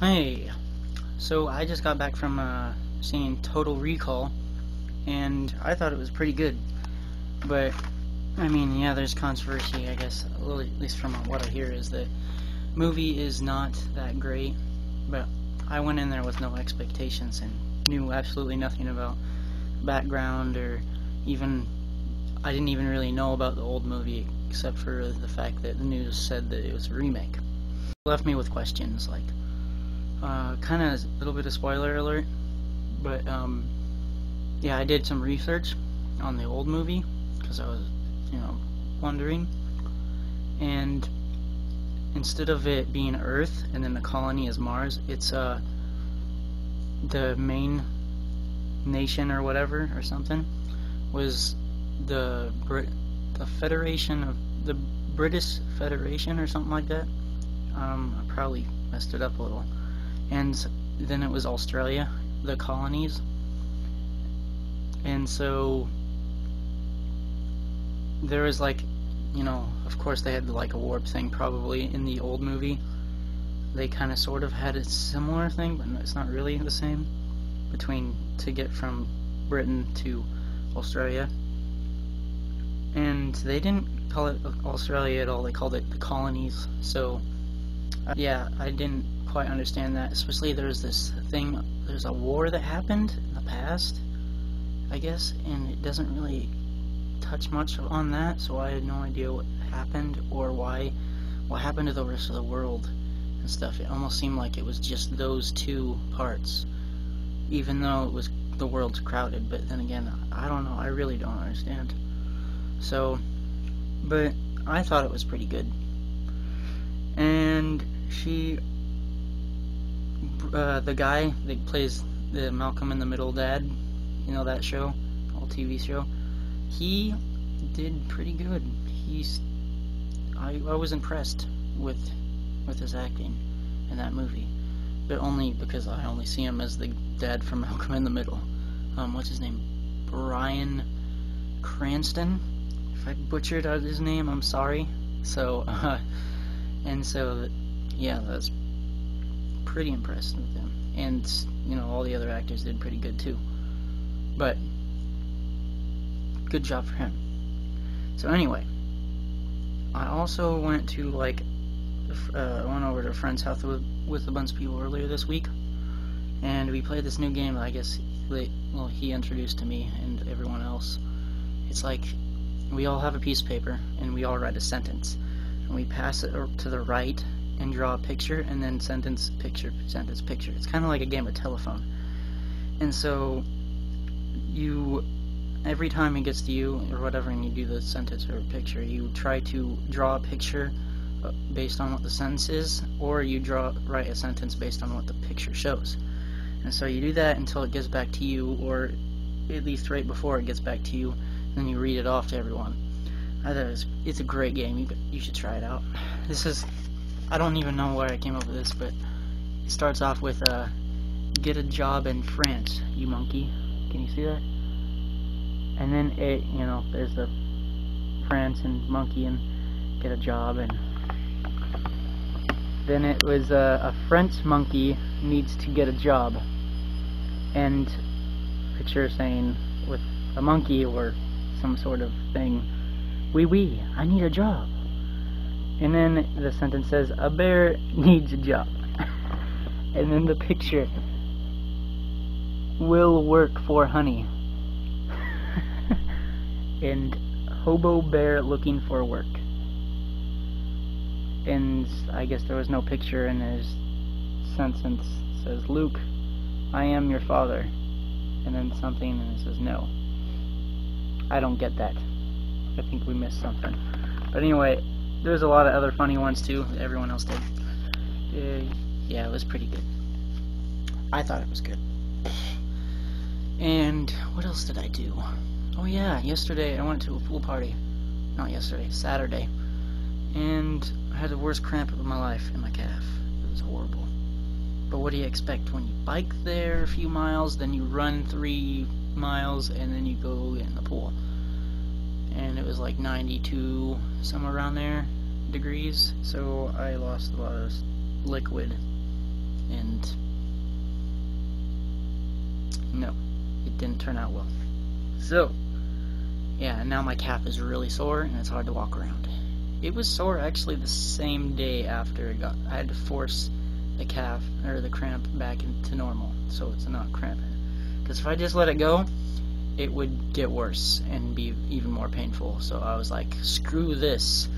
Hey, so I just got back from seeing Total Recall, and I thought it was pretty good. But I mean, yeah, there's controversy, I guess. Well, at least from what I hear, is the movie is not that great. But I went in there with no expectations and knew absolutely nothing about background or even I didn't even really know about the old movie except for the fact that the news said that it was a remake. It left me with questions like. Kind of a little bit of spoiler alert, but yeah, I did some research on the old movie because I was, wondering, and instead of it being Earth and then the colony is Mars, it's the main nation or whatever or something was the Federation of the British Federation or something like that. I probably messed it up a little. And then it was Australia, the colonies. And so there was like, of course they had like a warp thing probably in the old movie. They kind of sort of had a similar thing, but it's not really the same to get from Britain to Australia. And they didn't call it Australia at all, they called it the colonies. So yeah, I didn't quite understand that, especially there's a war that happened in the past, I guess, and it doesn't really touch much on that, so I had no idea what happened or what happened to the rest of the world and stuff. It almost seemed like it was just those two parts, even though the world's crowded, but then again, I don't know, I really don't understand. So, but I thought it was pretty good. And the guy that plays the Malcolm in the Middle dad, that show, old TV show, he did pretty good. I was impressed with his acting in that movie, but only because I only see him as the dad from Malcolm in the Middle. What's his name? Bryan Cranston. If I butchered out his name, I'm sorry. So, yeah, that's pretty impressed with him, and all the other actors did pretty good too, but good job for him. So anyway, I also went over to a friend's house with a bunch of people earlier this week, and we played this new game. I guess he introduced to me and everyone else. It's like we all have a piece of paper and we all write a sentence, and we pass it to the right and draw a picture, and then sentence, picture, sentence, picture. It's kind of like a game of telephone. And so every time it gets to you or whatever, and you do the sentence or picture, you try to draw a picture based on what the sentence is, or you write a sentence based on what the picture shows. And so you do that until it gets back to you, or at least right before it gets back to you, and then you read it off to everyone. I thought it's a great game. You should try it out. I don't even know where I came up with this, but it starts off with get a job in France, you monkey. Can you see that? And then there's the France and monkey and get a job, and then it was a French monkey needs to get a job, and picture saying with a monkey or some sort of thing, oui, I need a job. And then the sentence says, a bear needs a job. And then the picture, will work for honey. And hobo bear looking for work. And I guess there was no picture, and his sentence says, Luke, I am your father. And then something, and it says no. I don't get that. I think we missed something. But anyway, there's a lot of other funny ones too that everyone else did. Yeah, it was pretty good. I thought it was good. And what else did I do? Oh yeah, yesterday I went to a pool party. Not yesterday, Saturday. And I had the worst cramp of my life in my calf. It was horrible. But what do you expect when you bike there a few miles, then you run 3 miles, and then you go get in the pool? And it was like 92, somewhere around there, degrees, so I lost a lot of liquid and no, it didn't turn out well. So, yeah, and now my calf is really sore and it's hard to walk around. It was sore actually the same day after I had to force the calf, or the cramp, back into normal, so it's not cramping. Because if I just let it go, it would get worse and be even more painful. So I was like, screw this.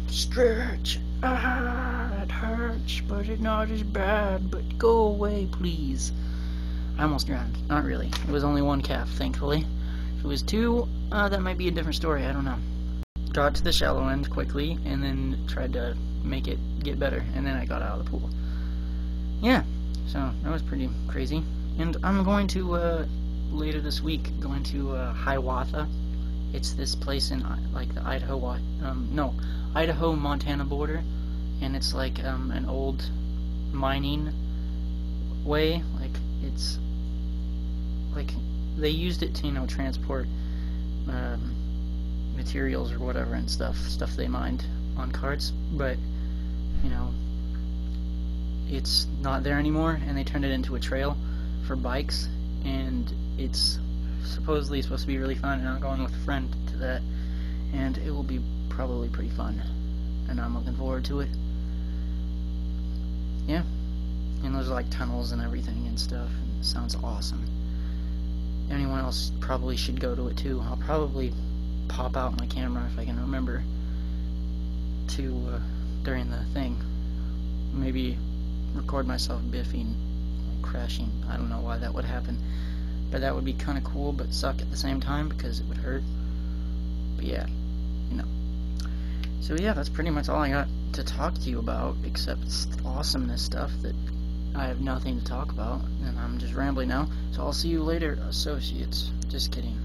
Stretch. It hurts, but it's not as bad. But go away, please. I almost drowned. Not really. It was only one calf, thankfully. If it was two, that might be a different story. I don't know. Got to the shallow end quickly, and then tried to make it get better, and then I got out of the pool. Yeah, so that was pretty crazy. And I'm going to, later this week, going to Hiawatha. It's this place in, like, the Idaho-Montana border, and it's like an old mining way. Like, it's like they used it to, you know, transport materials or whatever and stuff they mined on carts, but, you know, it's not there anymore, and they turned it into a trail for bikes, and it's supposedly supposed to be really fun, and I'm going with a friend to that, and it will be probably pretty fun, and I'm looking forward to it. Yeah, and there's like tunnels and everything and stuff, and it sounds awesome. Anyone else probably should go to it too. I'll probably pop out my camera if I can remember to, during the thing, maybe record myself biffing, crashing. I don't know why that would happen, but that would be kind of cool, but suck at the same time because it would hurt. But yeah, you know. So yeah, that's pretty much all I got to talk to you about, except awesomeness stuff that I have nothing to talk about, and I'm just rambling now. So I'll see you later, associates. Just kidding.